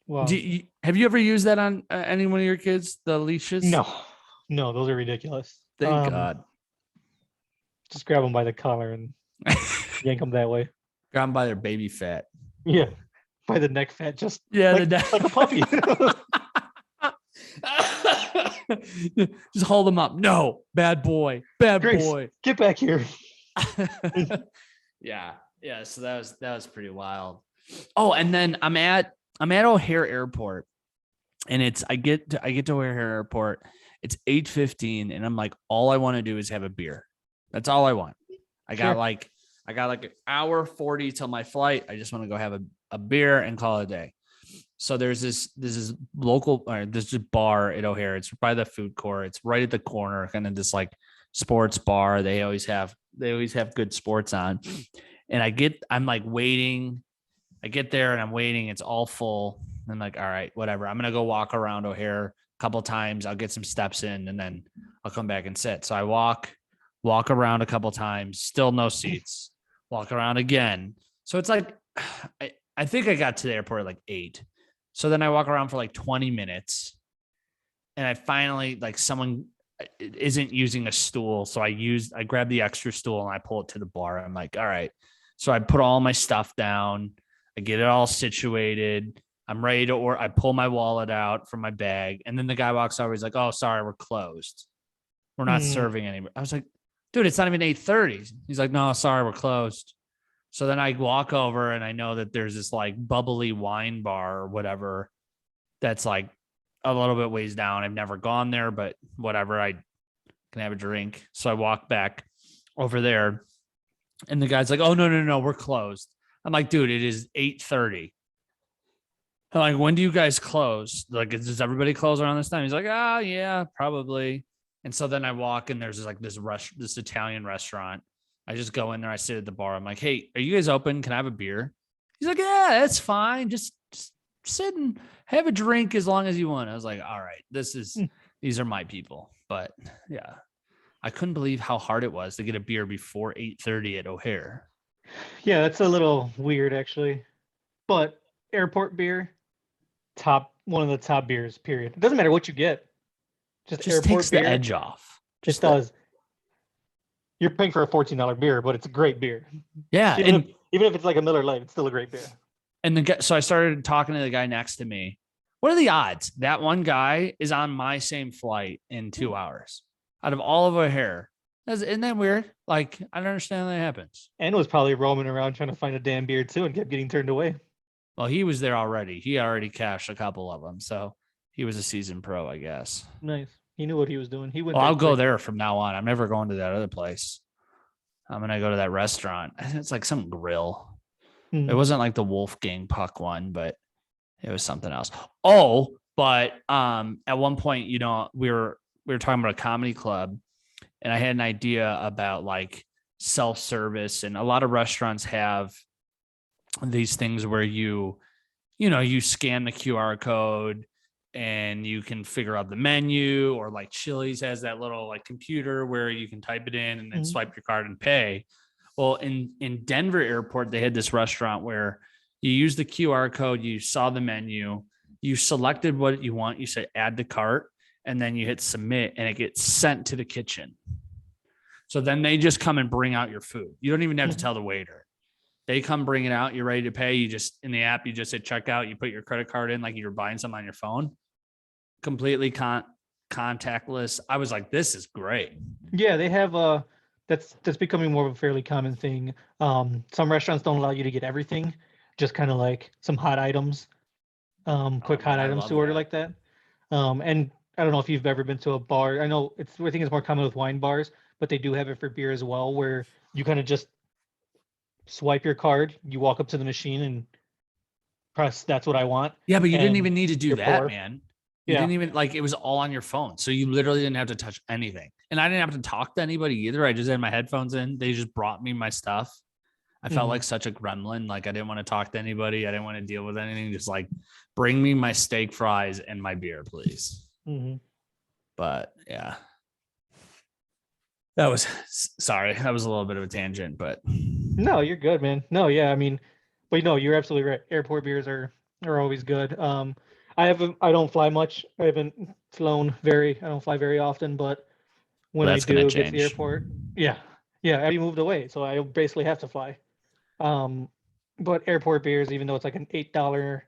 Wow. have you ever used that on any one of your kids, the leashes? No, those are ridiculous. Thank God. Just grab them by the collar and yank them that way. Grab them by their baby fat. Yeah, by the neck fat, just like a puppy. Just hold them up. No, bad boy. Grace, get back here. Yeah. So that was pretty wild. Oh, and then I'm at O'Hare Airport, and I get to O'Hare Airport. It's 8:15, and I'm like, all I want to do is have a beer. That's all I want. I got like an hour 40 till my flight. I just want to go have a beer and call it a day. So there's this local, there's a bar at O'Hare. It's by the food court. It's right at the corner, kind of this like sports bar. They always have good sports on. And I'm like waiting. I get there and I'm waiting. It's all full. I'm like, all right, whatever. I'm going to go walk around O'Hare a couple times. I'll get some steps in and then I'll come back and sit. So I walk around a couple times, still no seats, walk around again. So it's like, I think I got to the airport at like 8. So then I walk around for like 20 minutes and I finally, like, someone isn't using a stool. So I grab the extra stool and I pull it to the bar. I'm like, all right. So I put all my stuff down. I get it all situated. I'm ready to I pull my wallet out from my bag. And then the guy walks over. He's like, oh, sorry, we're closed. We're not serving anymore. I was like, dude, it's not even 8:30. He's like, no, sorry, we're closed. So then I walk over and I know that there's this like bubbly wine bar or whatever that's like a little bit ways down. I've never gone there, but whatever, I can have a drink. So I walk back over there and the guy's like, oh, no, we're closed. I'm like, dude, it is 8:30. I'm like, when do you guys close? Like, does everybody close around this time? He's like, oh, yeah, probably. And so then I walk and there's like this Italian restaurant. I just go in there. I sit at the bar. I'm like, hey, are you guys open? Can I have a beer? He's like, yeah, that's fine. Just sit and have a drink as long as you want. I was like, all right, these are my people. But yeah, I couldn't believe how hard it was to get a beer before 8:30 at O'Hare. Yeah, that's a little weird actually. But airport beer, one of the top beers, period. It doesn't matter what you get. Just airport takes beer, the edge off. Just does. You're paying for a $14 beer, but it's a great beer. Yeah. Even if it's like a Miller Lite, it's still a great beer. And so I started talking to the guy next to me. What are the odds that one guy is on my same flight in 2 hours out of all of O'Hare? Isn't that weird? Like, I don't understand how that happens. And was probably roaming around trying to find a damn beer too and kept getting turned away. Well, he was there already. He already cashed a couple of them. So he was a seasoned pro, I guess. Nice. He knew what he was doing. I'll go there from now on. I'm never going to that other place. I'm going to go to that restaurant. It's like some grill. Mm-hmm. It wasn't like the Wolfgang Puck one, but it was something else. Oh, but at one point, we were talking about a comedy club and I had an idea about like self-service, and a lot of restaurants have these things where you scan the QR code and you can figure out the menu, or like Chili's has that little like computer where you can type it in and then swipe your card and pay. Well, in Denver airport, they had this restaurant where you use the QR code, you saw the menu, you selected what you want, you said add to cart, and then you hit submit and it gets sent to the kitchen. So then they just come and bring out your food. You don't even have to tell the waiter. They come bring it out. You're ready to pay. You just, in the app, you just hit checkout. You put your credit card in like you're buying something on your phone. Completely contactless. I was like, this is great. Yeah, they have that's becoming more of a fairly common thing. Some restaurants don't allow you to get everything, just kind of like some hot items, quick hot items to order like that. And I don't know if you've ever been to a bar. I think it's more common with wine bars, but they do have it for beer as well, where you kind of just swipe your card, you walk up to the machine and press that's what I want. Yeah, but you didn't even need to do that, man. You Yeah. didn't even, like, it was all on your phone. So you literally didn't have to touch anything. And I didn't have to talk to anybody either. I just had my headphones in. They just brought me my stuff. I felt like such a gremlin. Like, I didn't want to talk to anybody. I didn't want to deal with anything. Just like, bring me my steak fries and my beer, please. But yeah. That was a little bit of a tangent, but no, you're good, man. No, yeah, I mean, but no, you're absolutely right. Airport beers are always good. I don't fly much. I don't fly very often, but when I do get to the airport, yeah, I moved away, so I basically have to fly. But airport beers, even though it's like an $8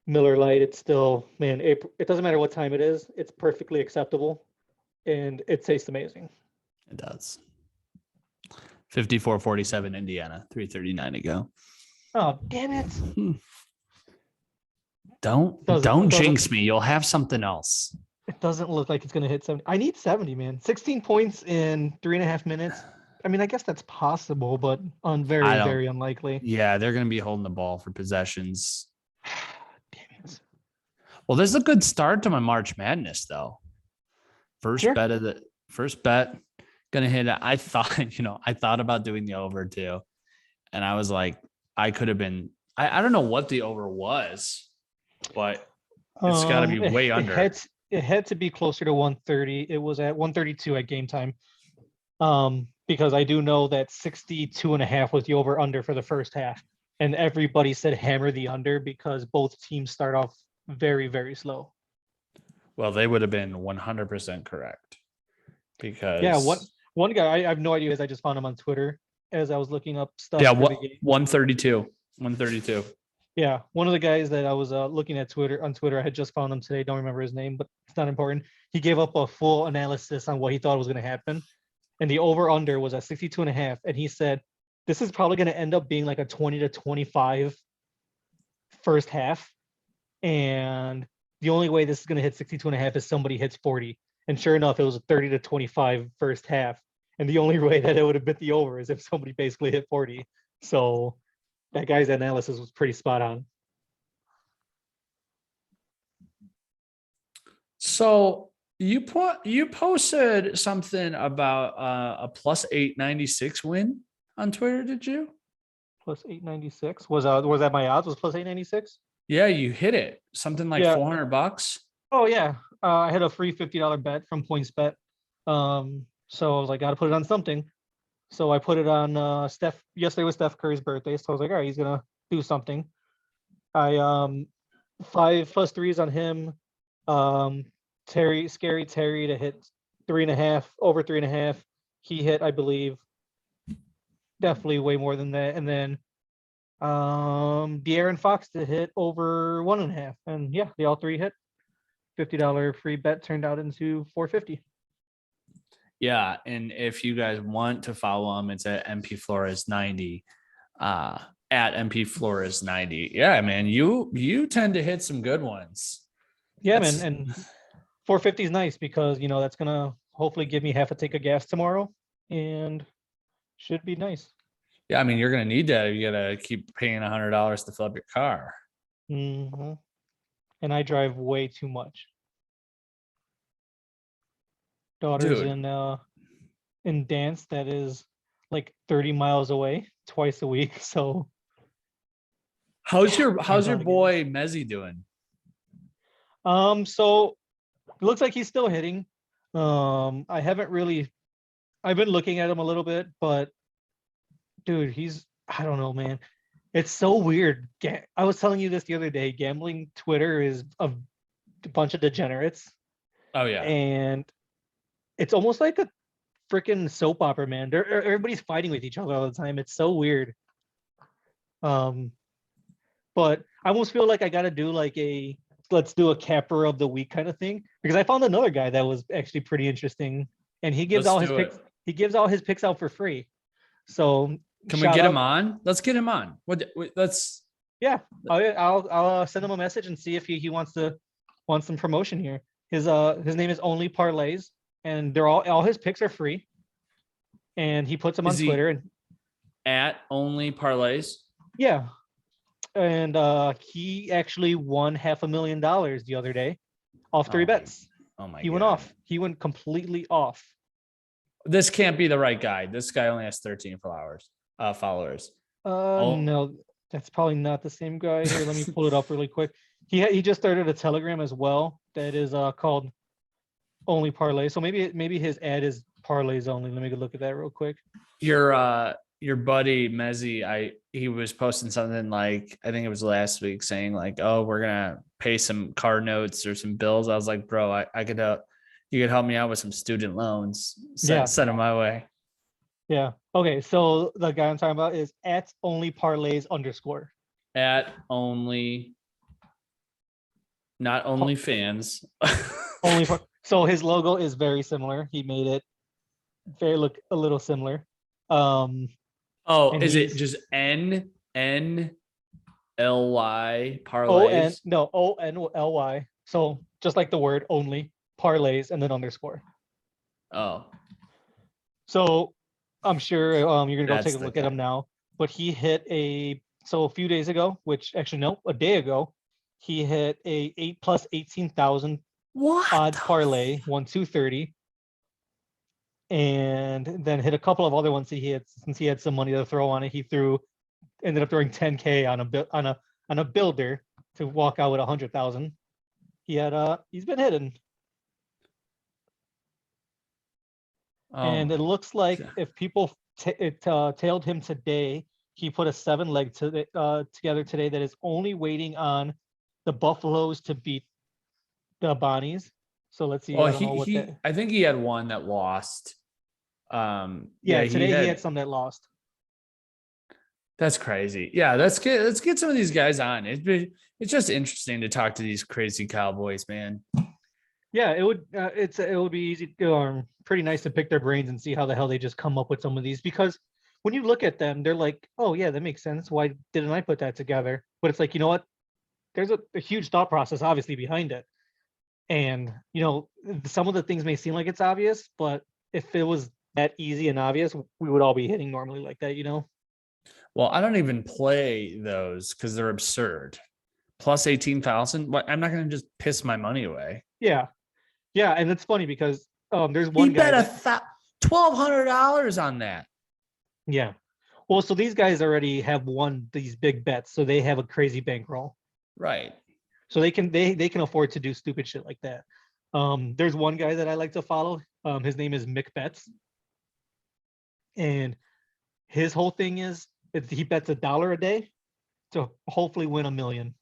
Miller Lite, it's still, man, it doesn't matter what time it is, it's perfectly acceptable, and it tastes amazing. It does. 54-47 Indiana, 3:39 to go. Oh, damn it. Don't jinx me. You'll have something else. It doesn't look like it's going to hit 70. I need 70, man. 16 points in 3.5 minutes. I mean, I guess that's possible, but very unlikely. Yeah, they're going to be holding the ball for possessions. Damn it. Well, this is a good start to my March Madness, though. First bet gonna hit it. I thought, I thought about doing the over too. And I was like, I could have been, I don't know what the over was, but it's got to be way under. It had to be closer to 130. It was at 132 at game time. Because I do know that 62.5 was the over under for the first half. And everybody said hammer the under because both teams start off very, very slow. Well, they would have been 100% correct because Yeah, one guy, I have no idea, as I just found him on Twitter as I was looking up stuff. Yeah, for what the game. 132. 132. Yeah, one of the guys that I was looking at on Twitter, I had just found him today. Don't remember his name, but it's not important. He gave up a full analysis on what he thought was going to happen, and the over under was at 62.5. And he said this is probably going to end up being like a 20 to 25 first half, and the only way this is going to hit 62.5 is somebody hits 40. And sure enough, it was a 30 to 25 first half, and the only way that it would have bit the over is if somebody basically hit 40. So that guy's analysis was pretty spot on. So you posted something about a plus 896 win on Twitter, did you? Plus 896 was that my odds? Was plus 896? Yeah, you hit it. Something like $400. Oh yeah, I had a free $50 bet from PointsBet. So I was like, gotta put it on something. So I put it on Steph. Yesterday was Steph Curry's birthday, so I was like, all right, he's gonna do something. I 5 plus 3s on him. Scary Terry to hit 3.5, over 3.5. He hit, I believe, definitely way more than that. And then De'Aaron Fox to hit over 1.5. And yeah, they all three hit. $50 free bet turned out into $450. Yeah, and if you guys want to follow him, it's at MP Flores 90. At MP Flores 90. Yeah, man, you tend to hit some good ones. Yeah, man, and 450 is nice because that's gonna hopefully give me half a tank of gas tomorrow, and should be nice. Yeah, I mean, you're gonna need that if you gotta keep paying $100 to fill up your car. Mm-hmm. And I drive way too much. Daughter's in dance that is like 30 miles away twice a week. So how's your boy Mezzi doing? So it looks like he's still hitting. I've been looking at him a little bit, but dude, I don't know, man. It's so weird. I was telling you this the other day. Gambling Twitter is a bunch of degenerates. Oh yeah. And it's almost like a freaking soap opera, man. Everybody's fighting with each other all the time. It's so weird. But I almost feel like I gotta do like let's do a capper of the week kind of thing, because I found another guy that was actually pretty interesting, and he gives all his picks. He gives all his picks out for free. So can we get him on? Let's get him on. Let's. Yeah, I'll send him a message and see if he wants some promotion here. His name is Only Parlays, and they're all his picks are free, and he puts them on Twitter and at Only Parlays. Yeah, and he actually won $500,000 the other day off 3 bets. Oh my! He went off. He went completely off. This can't be the right guy. This guy only has 13 followers. No, that's probably not the same guy. Here, let me pull it up really quick. He just started a Telegram as well that is called Only Parlay. So maybe his ad is parlays only. Let me go look at that real quick. Your buddy Mezzi, he was posting something like, I think it was last week, saying like, oh, we're gonna pay some car notes or some bills. I was like, bro, I could you could help me out with some student loans. Send them my way. Yeah. Okay. So the guy I'm talking about is at Only Parlays _. At Only, not Only Fans. So his logo is very similar. He made it look a little similar. Is it just NNLY parlays? ONLY. So just like the word only, parlays and then _. Oh. So I'm sure you're gonna go take a look at him now. But he hit a few days ago, a day ago, he hit a 8 plus 18,000 odds parlay, won 230. and then hit a couple of other ones that he had, since he had some money to throw on it. Ended up throwing 10K on a builder to walk out with 100,000. He's been hitting. And it looks like God. if people tailed him today, he put a 7-leg together today that is only waiting on the Buffaloes to beat the Bonnies. So let's see. Well, I don't know what that. I think he had one that lost. Yeah, today he had some that lost. That's crazy. Yeah, let's get some of these guys on. It's just interesting to talk to these crazy Cowboys, man. Yeah, it would be easy, pretty nice to pick their brains and see how the hell they just come up with some of these, because when you look at them, they're like, oh yeah, that makes sense. Why didn't I put that together? But it's like, you know what? There's a huge thought process obviously behind it. And some of the things may seem like it's obvious, but if it was that easy and obvious, we would all be hitting normally like that, Well, I don't even play those because they're absurd. Plus 18,000. What? I'm not going to just piss my money away. Yeah, and it's funny because there's He one guy bet $1,200 on that. Yeah. Well, so these guys already have won these big bets, so they have a crazy bankroll. Right. So they can afford to do stupid shit like that. There's one guy that I like to follow. His name is Mick Betts, and his whole thing is he bets $1 a day to hopefully win $1 million.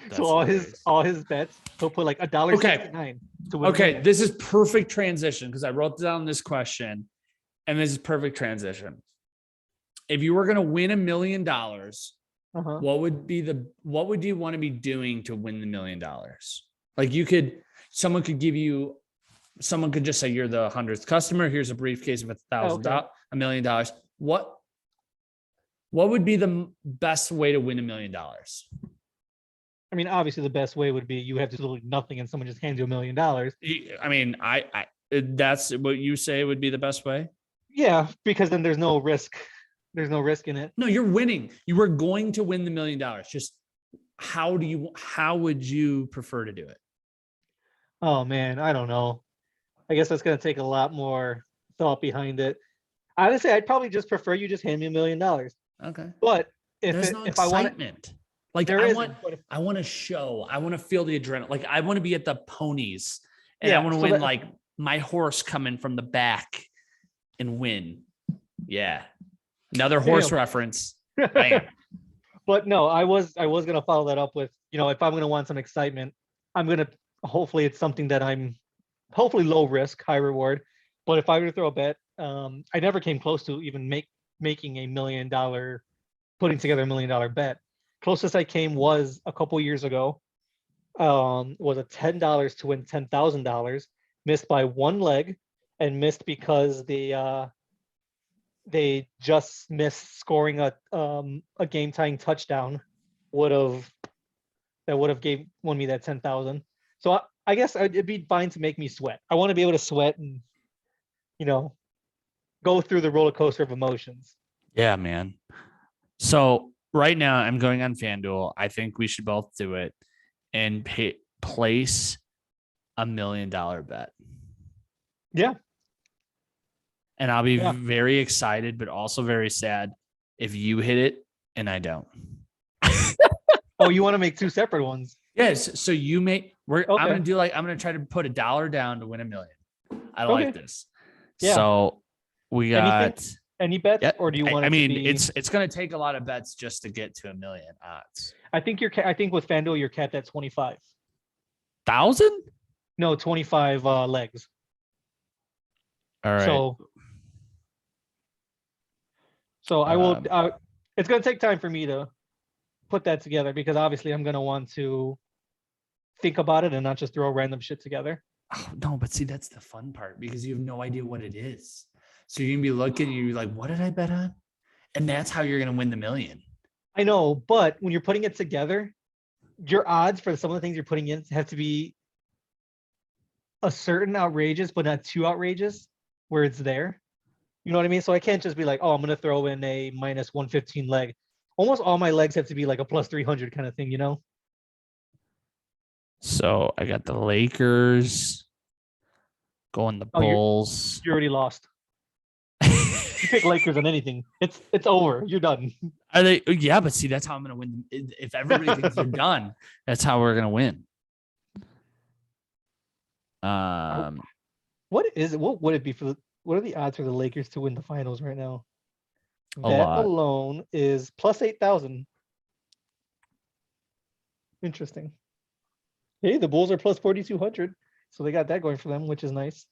That's so all his bets, he'll put like $1.69 to win. Okay, this is perfect transition because I wrote down this question, and this is perfect transition. If you were going to win $1 million, what would you want to be doing to win the $1 million? Like someone could just say you're the 100th customer. Here's a briefcase of $1,000, $1 million. What would be the best way to win $1 million? I mean, obviously the best way would be you have to do nothing and someone just hands you $1 million. I mean, that's what you say would be the best way. Yeah, because then there's no risk. There's no risk in it. No, you're winning. You were going to win the $1 million. Just how would you prefer to do it? Oh man, I don't know. I guess that's gonna take a lot more thought behind it. Honestly, I'd probably just prefer you just hand me $1 million. Okay. But if I want like I want to show, I want to feel the adrenaline. Like I want to be at the ponies and I want to win like my horse coming from the back and win. Yeah. Another horse reference. But no, I was gonna follow that up with, if I'm gonna want some excitement, hopefully it's something that I'm hopefully low risk, high reward. But if I were to throw a bet, I never came close to even making putting together $1 million bet. Closest I came was a couple years ago. Was a $10 to win $10,000, missed by one leg, and missed because they just missed scoring a game tying touchdown. Won me that 10,000. So I guess it'd be fine to make me sweat. I want to be able to sweat and go through the roller coaster of emotions. Yeah, man. So right now I'm going on FanDuel. I think we should both do it and place $1 million bet. Yeah. And I'll be very excited, but also very sad if you hit it and I don't. Oh, you want to make two separate ones? Yes. So I'm going to try to put $1 down to win $1 million. I like this. Yeah. So we got any bets, or do you want? It's going to take a lot of bets just to get to $1 million odds. I think with FanDuel you're capped at 25,000. No, 25 legs. All right. So I will. It's going to take time for me to put that together because obviously I'm going to want to think about it and not just throw random shit together. Oh, no, but see, that's the fun part because you have no idea what it is. So you're going to be looking and you're like, what did I bet on? And that's how you're going to win the $1 million. I know, but when you're putting it together, your odds for some of the things you're putting in have to be a certain outrageous, but not too outrageous where it's there. You know what I mean? So I can't just be like, oh, I'm going to throw in a minus 115 leg. Almost all my legs have to be like a plus 300 kind of thing, So I got the Lakers. Going the Oh, Bulls. you already lost. You pick Lakers on anything, it's over. You're done. Are they? Yeah, but see, that's how I'm gonna win. If everybody thinks they're done, that's how we're gonna win. What is it? What would it be for the? What are the odds for the Lakers to win the finals right now? A That lot. alone is plus 8,000. Interesting. Hey, the Bulls are plus 4,200, so they got that going for them, which is nice.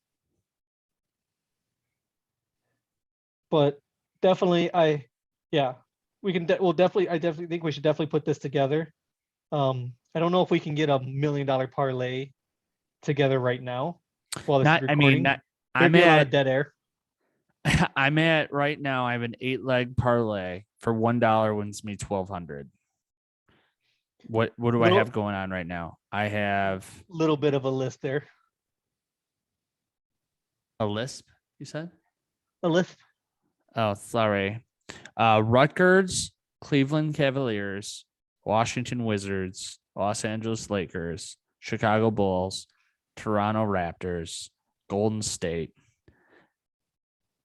But definitely, yeah, we'll definitely, I definitely think we should definitely put this together. I don't know if we can get $1 million parlay together right now while this is Not. I recording. mean, not, There'd I'm be a lot at. of dead air. I'm at right now. I have an 8-leg parlay for $1 wins me 1,200. What do I have going on right now? I have Little bit of a list there. a lisp. You said? A list. Oh, sorry. Rutgers, Cleveland Cavaliers, Washington Wizards, Los Angeles Lakers, Chicago Bulls, Toronto Raptors, Golden State,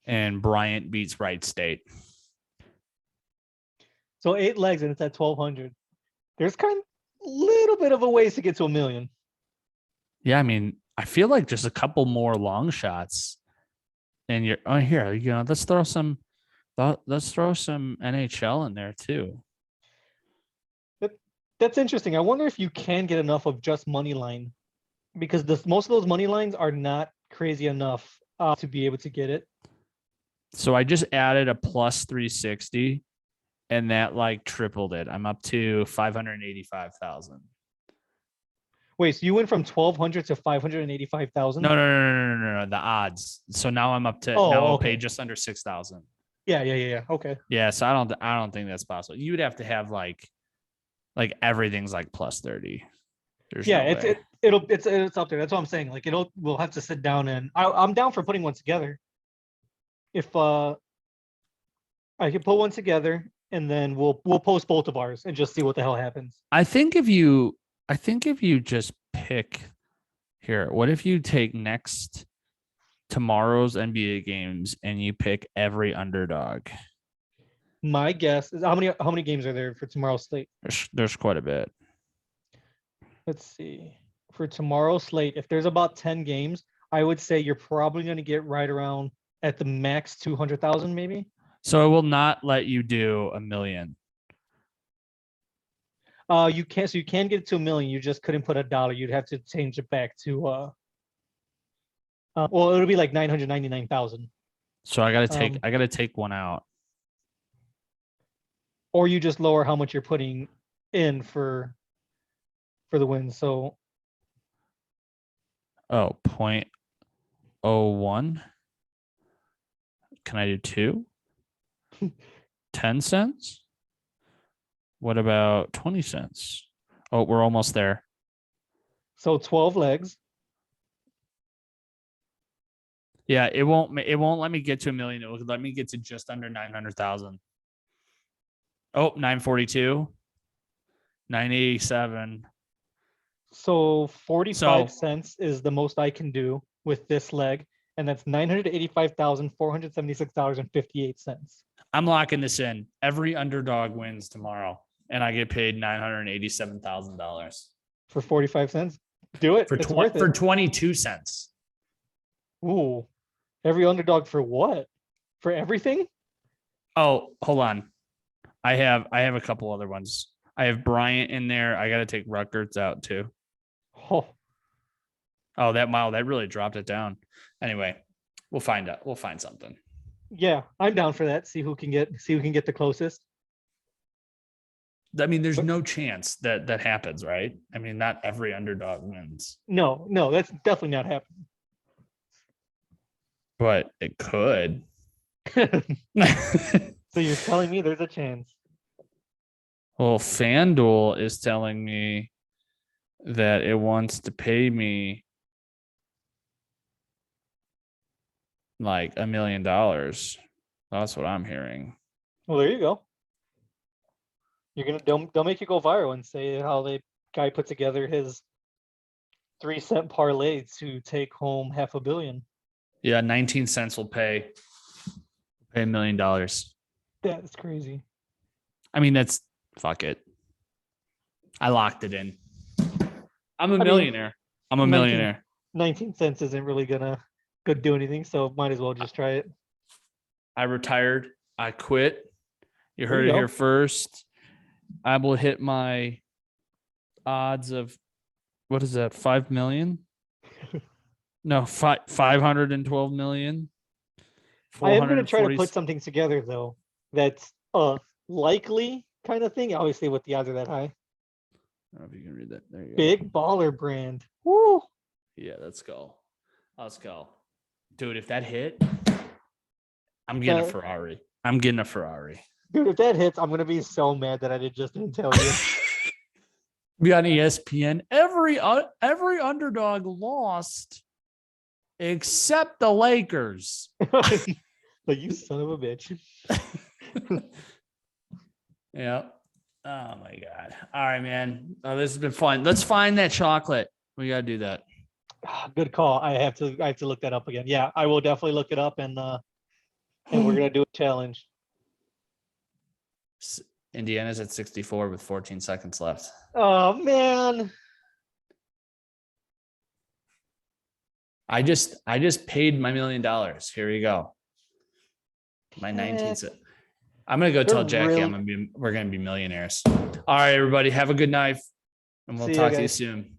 and Bryant beats Wright State. So 8 legs and it's at 1,200. There's kind of a little bit of a ways to get to $1 million. Yeah, I mean, I feel like just a couple more long shots, and you're here. Let's throw some NHL in there too. That's interesting. I wonder if you can get enough of just money line, because most of those money lines are not crazy enough to be able to get it. So I just added a plus 360, and that like tripled it. I'm up to 585,000. Wait, so you went from 1,200 to 585,000? No. The odds. So now I'm up to I'll pay just under 6,000. Yeah. Okay. Yeah. So I don't think that's possible. You would have to have like everything's like plus 30. There's no way. It's up there. That's what I'm saying. Like we'll have to sit down and I'm down for putting one together. If I can put one together and then we'll post both of ours and just see what the hell happens. I think if you just pick here, what if you take tomorrow's NBA games and you pick every underdog? My guess is how many games are there for tomorrow's slate? There's quite a bit. Let's see. For tomorrow's slate, if there's about 10 games, I would say you're probably going to get right around at the max 200,000 maybe. So it will not let you do $1 million. You can get it to $1 million. You just couldn't put $1. You'd have to change it back to well, it'll be like 999,000. So I gotta take one out. Or you just lower how much you're putting in for the win. So 0.01. Can I do 2? 10 cents? What about 20 cents? Oh, we're almost there. So 12 legs. Yeah, it won't let me get to $1 million. It will let me get to just under 900,000. Oh, 942. 987. So 45 cents is the most I can do with this leg, and that's $985,476.58. I'm locking this in. Every underdog wins tomorrow, and I get paid $987,000 for 45 cents. Do it. It's worth it. For 22 cents. Ooh, every underdog for what? For everything? Oh, hold on. I have a couple other ones. I have Bryant in there. I got to take Rutgers out too. Oh, that really dropped it down. Anyway, we'll find out. We'll find something. Yeah, I'm down for that. See who can get the closest. I mean, there's no chance that happens, right? I mean, not every underdog wins. No, that's definitely not happening. But it could. So you're telling me there's a chance? Well, FanDuel is telling me that it wants to pay me like $1 million. That's what I'm hearing. Well, there you go. They'll make you go viral and say how the guy put together his 3-cent parlay to take home $500 million. Yeah, 19 cents will pay $1 million. That is crazy. I mean, that's fuck it. I locked it in. I'm a mean, millionaire. I'm a 19 millionaire. 19 cents isn't really gonna do anything, so might as well just try it. I retired. I quit. You There heard you it go. here first. I will hit my odds of what is that? 5 million? No, 512 million. I am gonna try to 440 put something together though. That's likely kind of thing. Obviously, with the odds are that high. I don't know if you can read that. There you go. Big baller brand. Woo! Yeah, let's go. Let's go. Dude, if that hit, I'm getting a Ferrari. I'm getting a Ferrari. Dude, if that hits, I'm gonna be so mad that I didn't tell you. Be on ESPN. Every underdog lost except the Lakers. Like, you son of a bitch. Yeah. Oh my God. All right, man. Oh, this has been fun. Let's find that chocolate. We gotta do that. Good call. I have to look that up again. Yeah, I will definitely look it up, and we're gonna do a challenge. Indiana's at 64 with 14 seconds left. Oh man. I just paid my $1 million. Here you go. My 19th. I'm gonna go tell Jackie we're gonna be millionaires. All right, everybody. Have a good night. And we'll See ya, talk to you guys. soon.